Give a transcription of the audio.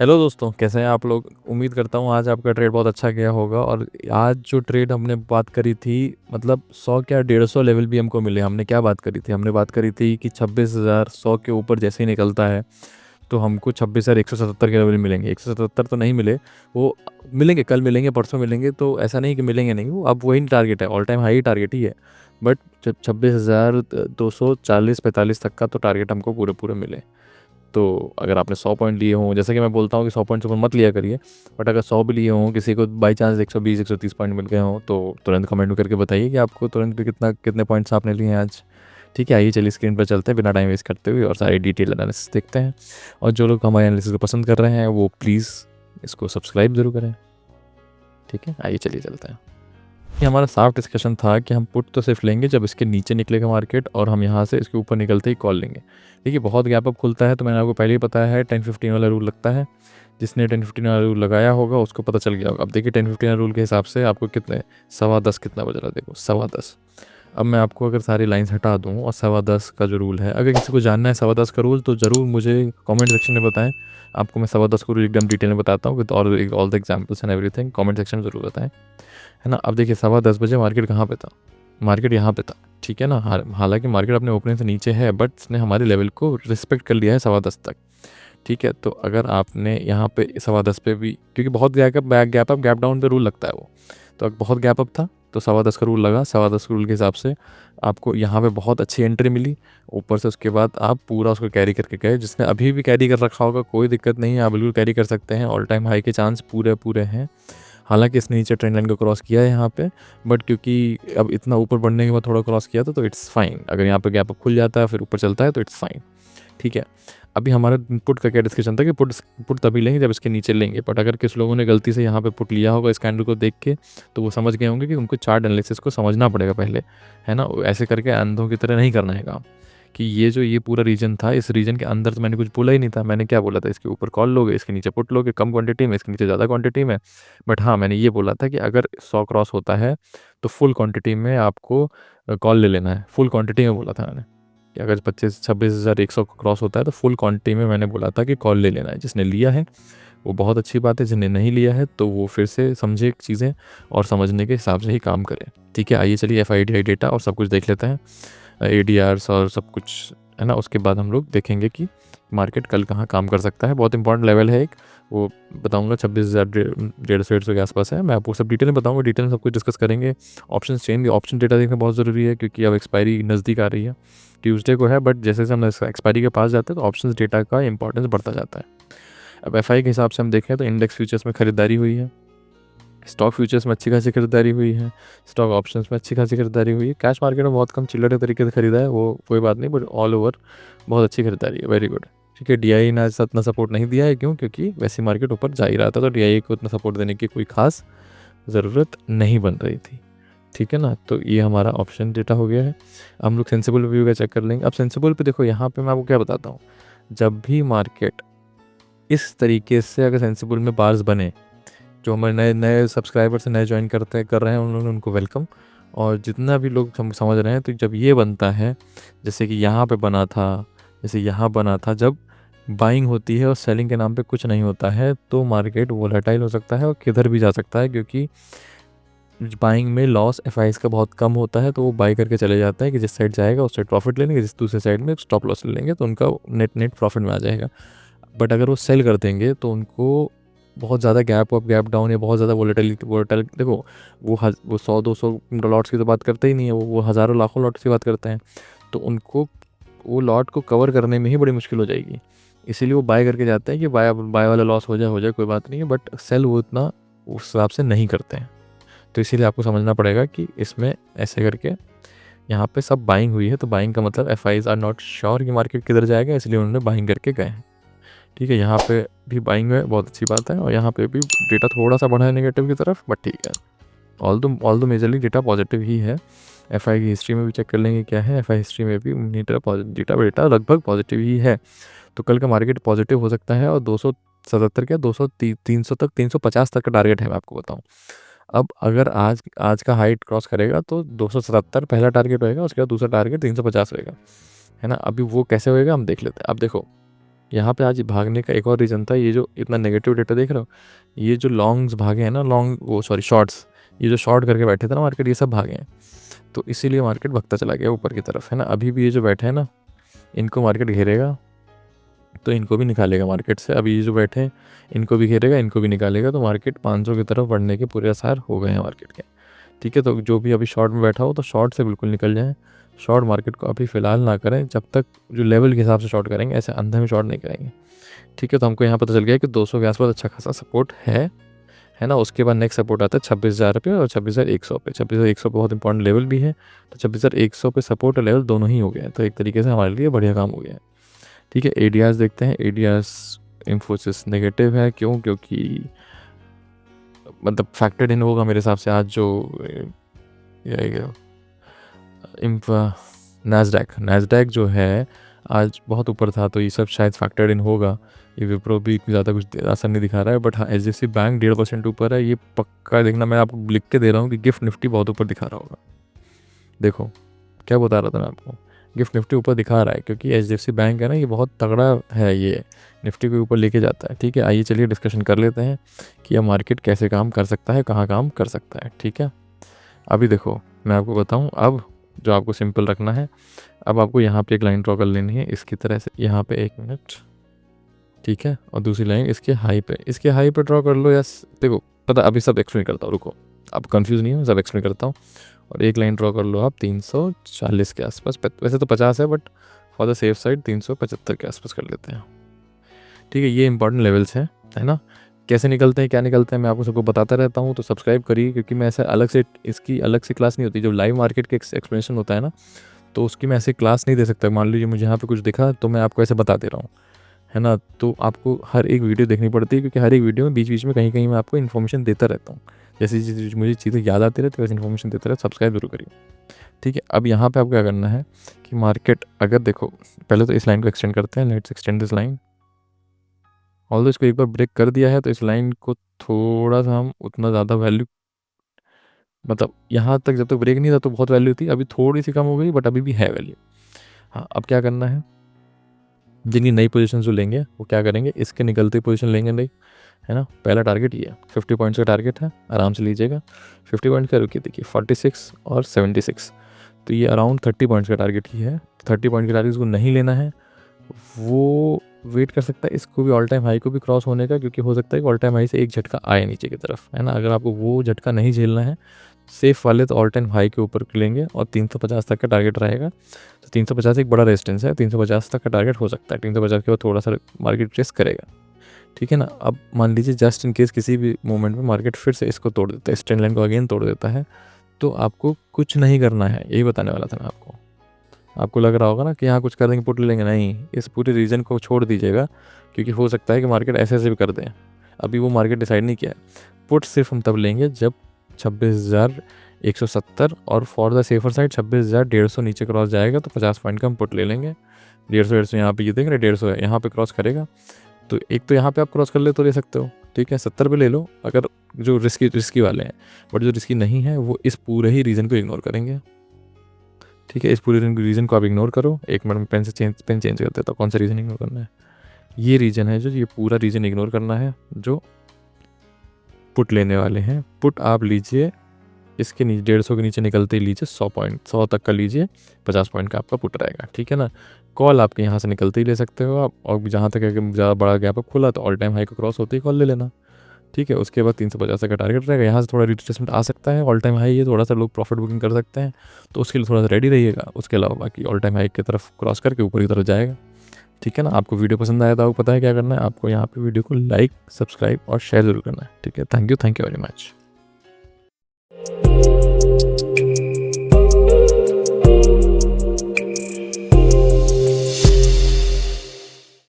Hello दोस्तों, कैसे हैं आप लोग। उम्मीद करता हूँ आज आपका ट्रेड बहुत अच्छा गया होगा। और आज जो ट्रेड हमने बात करी थी, मतलब 100 क्या 150 लेवल भी हमको मिले। हमने क्या बात करी थी? हमने बात करी थी कि 26,000 100 के ऊपर जैसे ही निकलता है तो हमको 26,177 के लेवल मिलेंगे। 177 तो नहीं मिले, वो मिलेंगे, कल मिलेंगे, परसों मिलेंगे। तो ऐसा नहीं कि मिलेंगे नहीं, वो अब वही टारगेट है, ऑल टाइम हाई टारगेट ही है। बट 26,240 45 तक का तो टारगेट हमको पूरे पूरे मिले। तो अगर आपने 100 पॉइंट लिए हों, जैसे कि मैं बोलता हूँ कि 100 पॉइंट से ऊपर मत लिया करिए, बट अगर 100 भी लिए हों, किसी को बाई चांस 120 130 पॉइंट मिल गए हों, तो तुरंत कमेंट में करके बताइए कि आपको तुरंत भी कितने पॉइंट्स आपने लिए हैं आज। ठीक है, आइए चलिए स्क्रीन पर चलते हैं बिना टाइम वेस्ट करते हुए और सारी डिटेल एनालिसिस देखते हैं। और जो लोग हमारे एनालिसिस को पसंद कर रहे हैं वो प्लीज़ इसको सब्सक्राइब ज़रूर करें। ठीक है, आइए चलिए चलते हैं। ये हमारा साफ डिस्कशन था कि हम पुट तो सिर्फ लेंगे जब इसके नीचे निकलेगा मार्केट, और हम यहाँ से इसके ऊपर निकलते ही कॉल लेंगे। देखिए, बहुत गैप अप खुलता है तो मैंने आपको पहले ही बताया है 10-15 वाला रूल लगता है। जिसने 10-15 वाला रूल लगाया होगा उसको पता चल गया होगा। अब देखिए 10-15 रूल के हिसाब से आपको कितने 10:15 कितना बज रहा है, देखो 10:15। अब मैं आपको अगर सारी लाइन्स हटा दूँ और 10:15 का जो रूल है, अगर किसी को जानना है 10:15 का रूल तो ज़रूर मुझे कमेंट सेक्शन में बताएं। आपको मैं 10:15 को रूल एकदम डिटेल में बताता हूँ with all the examples and everything. Comment section में ज़रूर बताएं, है ना। अब देखिए 10:15 मार्केट कहाँ पे था? मार्केट यहाँ पे था, ठीक है ना। हालांकि मार्केट अपने ओपनिंग से नीचे है, बट इसने हमारे लेवल को रिस्पेक्ट कर लिया है 10:15 तक। ठीक है, तो अगर आपने यहाँ पे 10:15 पे भी, क्योंकि बहुत गैप अप गैप डाउन पे रूल लगता है वो, तो बहुत गैप अप था तो 10:15 का रूल लगा। 10:15 के रूल के हिसाब से आपको यहाँ पे बहुत अच्छी एंट्री मिली ऊपर से। उसके बाद आप पूरा उसको कैरी करके गए। जिसने अभी भी कैरी कर रखा होगा कोई दिक्कत नहीं है, आप बिल्कुल कैरी कर सकते हैं। ऑल टाइम हाई के चांस पूरे पूरे हैं। हालांकि इसने नीचे ट्रेंड लाइन को क्रॉस किया है यहाँ पे, बट क्योंकि अब इतना ऊपर बढ़ने के बाद थोड़ा क्रॉस किया था तो इट्स फाइन। अगर यहाँ पे गैप अप खुल जाता है फिर ऊपर चलता है तो इट्स फाइन। ठीक है, अभी हमारा पुट का क्या डिस्कशन था कि पुट तभी लेंगे जब इसके नीचे लेंगे। बट अगर किस लोगों ने गलती से यहाँ पे पुट लिया होगा इस कैंडल को देख के, तो वो समझ गए होंगे कि उनको चार्ट एनालिसिस को समझना पड़ेगा पहले, है ना। ऐसे करके अंधों की तरह नहीं करना है काम। कि ये पूरा रीजन था, इस रीजन के अंदर तो मैंने कुछ बोला ही नहीं था। मैंने क्या बोला था? इसके ऊपर कॉल लोगे, इसके नीचे पुट लोगे कम क्वांटिटी में, इसके नीचे ज़्यादा क्वांटिटी में। बट हाँ, मैंने ये बोला था कि अगर 100 क्रॉस होता है तो फुल क्वांटिटी में आपको कॉल ले लेना है। फुल क्वांटिटी में बोला था मैंने कि अगर 26,100 क्रॉस होता है तो फुल क्वांटिटी में मैंने बोला था कि कॉल ले लेना है। जिसने लिया है वो बहुत अच्छी बात है, जिसने नहीं लिया है तो वो फिर से समझे चीज़ें और समझने के हिसाब से ही काम करे। ठीक है, आइए चलिए FIDI डेटा और सब कुछ देख लेते हैं, ADRs और सब कुछ, है ना। उसके बाद हम लोग देखेंगे कि मार्केट कल कहाँ काम कर सकता है। बहुत इंपॉर्टेंट लेवल है एक, वो बताऊंगा 26,150 के आसपास है। मैं आपको सब डिटेल में बताऊंगा, डिटेल में सब कुछ डिस्कस करेंगे। ऑप्शन चेंज, ऑप्शन डेटा देखना बहुत ज़रूरी है क्योंकि अब एक्सपायरी नज़दीक आ रही है। ट्यूसडे को है, बट जैसे जैसे हम एक्सपायरी के पास जाते हैं तो ऑप्शन डेटा का इंपॉर्टेंस बढ़ता जाता है। अब FI के हिसाब से हम देखें तो इंडेक्स फ्यूचर्स में खरीदारी हुई है, स्टॉक फ्यूचर्स में अच्छी खासी खरीदारी हुई है, स्टॉक ऑप्शंस में अच्छी खासी खरीदारी हुई है। कैश मार्केट में बहुत कम चिल्लर तरीके से खरीदा है, वो कोई बात नहीं, बट ऑल ओवर बहुत अच्छी खरीदारी है, वेरी गुड। ठीक है, DI ने आज इतना सपोर्ट नहीं दिया है, क्यों? क्योंकि वैसी मार्केट ऊपर जा ही रहा था तो DI को इतना सपोर्ट देने की कोई खास ज़रूरत नहीं बन रही थी। ठीक है ना, तो ये हमारा ऑप्शन डेटा हो गया है। हम लोग सेंसिबल व्यू का चेक कर लेंगे। अब सेंसिबल पे देखो, यहाँ पे मैं आपको क्या बताता हूँ, जब भी मार्केट इस तरीके से अगर सेंसिबल में बार्स बने, जो हमारे नए नए सब्सक्राइबर से नए ज्वाइन कर रहे हैं उन्होंने, उनको वेलकम। और जितना भी लोग हम समझ रहे हैं, तो जब ये बनता है, जैसे कि यहाँ पे बना था, जैसे यहाँ बना था, जब बाइंग होती है और सेलिंग के नाम पे कुछ नहीं होता है तो मार्केट वोलेटाइल हो सकता है और किधर भी जा सकता है। क्योंकि बाइंग में लॉस FIs का बहुत कम होता है, तो वो बाई करके चले जाता है कि जिस साइड जाएगा उस साइड प्रॉफिट ले लेंगे, जिस दूसरे साइड में स्टॉप लॉस ले लेंगे तो उनका नेट प्रॉफिट में आ जाएगा। बट अगर वो सेल कर देंगे तो उनको बहुत ज़्यादा गैप अप गैप डाउन या बहुत ज़्यादा वोलेटिलिटी देखो, वो 100-200 लॉट्स की तो बात करते ही नहीं है, वो हज़ारों लाखों लॉट्स की बात करते हैं। तो उनको वो लॉट को कवर करने में ही बड़ी मुश्किल हो जाएगी। इसीलिए वो बाय करके जाते हैं कि बाय वाला लॉस हो जाए कोई बात नहीं है, बट सेल वो इतना उस हिसाब से नहीं करते हैं। तो इसीलिए आपको समझना पड़ेगा कि इसमें ऐसे करके यहाँ पे सब बाइंग हुई है, तो बाइंग का मतलब FIs आर नॉट श्योर कि मार्केट किधर जाएगा, इसलिए उन्होंने बाइंग करके गए हैं। ठीक है, यहाँ पे भी बाइंग है, बहुत अच्छी बात है। और यहाँ पे भी डेटा थोड़ा सा बढ़ा है नेगेटिव की तरफ, बट ठीक है। ऑल दो मेजरली डेटा पॉजिटिव ही है। FI की हिस्ट्री में भी चेक कर लेंगे क्या है। FI हिस्ट्री में भी डेटा लगभग पॉजिटिव ही है। तो कल का मार्केट पॉजिटिव हो सकता है और 277 क्या 200 300 तक 350 तक का टारगेट है, मैं आपको बताऊँ। अब अगर आज का हाइट क्रॉस करेगा तो 277 पहला टारगेट होएगा, उसके बाद दूसरा टारगेट 350 होएगा, है ना। अभी वो कैसे होएगा हम देख लेते हैं। अब देखो, यहाँ पे आज भागने का एक और रीज़न था, ये जो इतना नेगेटिव डेटा देख रहे हो, ये जो लॉन्ग्स भागे हैं ना, शॉर्ट्स, ये जो शॉर्ट करके बैठे थे ना मार्केट, ये सब भागे हैं, तो इसीलिए मार्केट भगता चला गया ऊपर की तरफ, है ना। अभी भी ये जो बैठे हैं ना, इनको मार्केट घेरेगा तो इनको भी निकालेगा मार्केट से। अभी ये जो बैठे हैं इनको भी घेरेगा, इनको भी निकालेगा, तो मार्केट 500 की तरफ बढ़ने के पूरे आसार हो गए हैं मार्केट के। ठीक है, तो जो भी अभी शॉर्ट में बैठा हो तो शॉर्ट से बिल्कुल निकल जाएं। शॉर्ट मार्केट को अभी फ़िलहाल ना करें, जब तक जो लेवल के हिसाब से शॉर्ट करेंगे, ऐसे अंधे में शॉर्ट नहीं करेंगे। ठीक है, तो हमको यहाँ पता चल गया कि 200 के आसपास अच्छा खासा सपोर्ट है ना। उसके बाद नेक्स्ट सपोर्ट आता है 26,000 पे और 26,100 पे। 26,100 बहुत इंपॉर्टेंट लेवल भी है, तो 26,100 पे सपोर्ट और लेवल दोनों ही हो गया है, तो एक तरीके से हमारे लिए बढ़िया काम हो गया है। ठीक है, एडीआर्स देखते हैं। एडीआर्स इन्फोसिस नेगेटिव है, क्यों? क्योंकि मतलब फैक्टर्ड इन होगा मेरे हिसाब से आज जो नैस्डैक जो है आज बहुत ऊपर था, तो ये सब शायद फैक्टर्ड इन होगा। ये विप्रो भी ज़्यादा कुछ असर नहीं दिखा रहा है, बट हाँ एचडीएफसी बैंक 1.5% ऊपर है, ये पक्का देखना। मैं आपको लिख के दे रहा हूँ कि गिफ्ट निफ्टी बहुत ऊपर दिखा रहा होगा। देखो क्या बता रहा था मैं आपको, गिफ्ट निफ्टी ऊपर दिखा रहा है, क्योंकि एचडीएफसी बैंक है ना, ये बहुत तगड़ा है, ये निफ्टी को ऊपर लेके जाता है। ठीक है, आइए चलिए डिस्कशन कर लेते हैं कि यह मार्केट कैसे काम कर सकता है, कहाँ काम कर सकता है। ठीक है, अभी देखो मैं आपको बताऊँ, अब जो आपको सिंपल रखना है, अब आपको यहाँ पे एक लाइन ड्रॉ कर लेनी है इसकी तरह से, यहाँ पे 1 मिनट। ठीक है, और दूसरी लाइन इसके हाई पे ड्रॉ कर लो। यस, देखो पता, अभी सब एक्सप्लेन करता हूँ, रुको, अब कंफ्यूज नहीं हो, सब एक्सप्लेन करता हूँ। और एक लाइन ड्रॉ कर लो आप 340 के आसपास, वैसे तो 50 है, but for the safe side 375 के आसपास कर लेते हैं। ठीक है, ये इंपॉर्टेंट लेवल्स हैं, है ना। कैसे निकलते हैं, क्या निकलते हैं, मैं आपको सबको बताता रहता हूँ, तो सब्सक्राइब करिए, क्योंकि मैं ऐसा अलग से, इसकी अलग से क्लास नहीं होती। जब लाइव मार्केट के एक्सप्लेनेशन होता है ना, तो उसकी मैं ऐसे क्लास नहीं दे सकता। मान लीजिए मुझे यहाँ पे कुछ दिखा, तो मैं आपको ऐसे बता दे रहा हूँ, है ना। तो आपको हर एक वीडियो देखनी पड़ती है, क्योंकि हर एक वीडियो में बीच बीच में कहीं कहीं मैं आपको इन्फॉर्मेशन देता रहता हूँ। जैसे मुझे चीज़ें याद आती रहती है, वैसे इन्फॉर्मेशन देता रहता। सब्सक्राइब जरूर करिए। ठीक है, अब यहाँ पे आप क्या करना है कि मार्केट, अगर देखो पहले तो इस लाइन को एक्सटेंड करते हैं, let's extend this line. Although इसको एक बार ब्रेक कर दिया है, तो इस लाइन को थोड़ा सा हम उतना ज़्यादा वैल्यू, मतलब यहाँ तक जब तक ब्रेक नहीं था तो बहुत वैल्यू थी, अभी थोड़ी सी कम हो गई, बट अभी भी है वैल्यू। हाँ, अब क्या करना है, जिनकी नई पोजीशन जो लेंगे वो क्या करेंगे, इसके निकलते पोजीशन लेंगे नहीं, है ना। पहला टारगेट ये है, 50 पॉइंट्स का टारगेट है, आराम से लीजिएगा। 50 पॉइंट्स का रुकिए, देखिए 46 और 76, तो ये अराउंड 30 पॉइंट्स का टारगेट ही है। 30 पॉइंट के टारगेट को नहीं लेना है, वो वेट कर सकता है इसको भी ऑल टाइम हाई को भी क्रॉस होने का, क्योंकि हो सकता है कि ऑल टाइम हाई से एक झटका आए नीचे की तरफ, है ना। अगर आपको वो झटका नहीं झेलना है, सेफ वाले तो ऑल टाइम हाई के ऊपर लेंगे और 350 तक का टारगेट रहेगा। तो 350 एक बड़ा रेजिस्टेंस है, 350 तक का टारगेट हो सकता है। 350 के बाद थोड़ा सा मार्केट टेस्ट करेगा। ठीक है ना। अब मान लीजिए जस्ट इन केस किसी भी मोमेंट में मार्केट फिर से इसको तोड़ देता है, इस ट्रेंड लाइन को अगेन तोड़ देता है, तो आपको कुछ नहीं करना है, यही बताने वाला था मैं आपको। आपको लग रहा होगा ना कि यहाँ कुछ कर देंगे, पुट ले लेंगे, नहीं, इस पूरे रीजन को छोड़ दीजिएगा, क्योंकि हो सकता है कि मार्केट ऐसे ऐसे भी कर दें। अभी वो मार्केट डिसाइड नहीं किया है। पुट सिर्फ हम तब लेंगे जब 26,170 और फॉर द सेफर साइड 26,150 नीचे क्रॉस जाएगा, तो 50 पॉइंट का हम पुट ले लेंगे। 150 यहाँ पे, ये देख रहे 150 है, यहाँ पे क्रॉस करेगा तो एक तो यहाँ पे आप क्रॉस कर ले तो ले सकते हो। ठीक है, 70 पे ले लो अगर जो रिस्की वाले हैं, बट जो रिस्की नहीं है वो इस पूरे ही रीजन को इग्नोर करेंगे। ठीक है, इस पूरे रीजन को आप इग्नोर करो। एक मिनट में पेन चेंज कर देता हूँ, कौन सा रीजन इग्नोर करना है। ये रीजन है जो, ये पूरा रीजन इग्नोर करना है, जो पुट लेने वाले हैं। पुट आप लीजिए इसके नीचे 150 के नीचे निकलते ही लीजिए 100 तक का लीजिए, 50 पॉइंट का आपका पुट रहेगा। ठीक है ना। कॉल आपके यहाँ से निकलते ही ले सकते हो आप, और जहाँ तक है कि ज़्यादा बड़ा गैप अप खुला तो ऑल टाइम हाई को क्रॉस होते ही कॉल ले लेना। ठीक है, उसके बाद 350 का टारगेट रहेगा, यहाँ से थोड़ा रिट्रेसमेंट आ सकता है, ऑल टाइम हाई है, थोड़ा सा लोग प्रॉफिट बुकिंग कर सकते हैं, तो उसके लिए थोड़ा सा रेडी रहिएगा। उसके अलावा बाकी ऑल टाइम हाई की तरफ क्रॉस करके ऊपर की तरफ जाएगा। ठीक है ना। आपको वीडियो पसंद आया तो आपको पता है क्या करना है, आपको यहाँ पे वीडियो को लाइक, सब्सक्राइब और शेयर जरूर करना है। ठीक है, थैंक यू वेरी मच।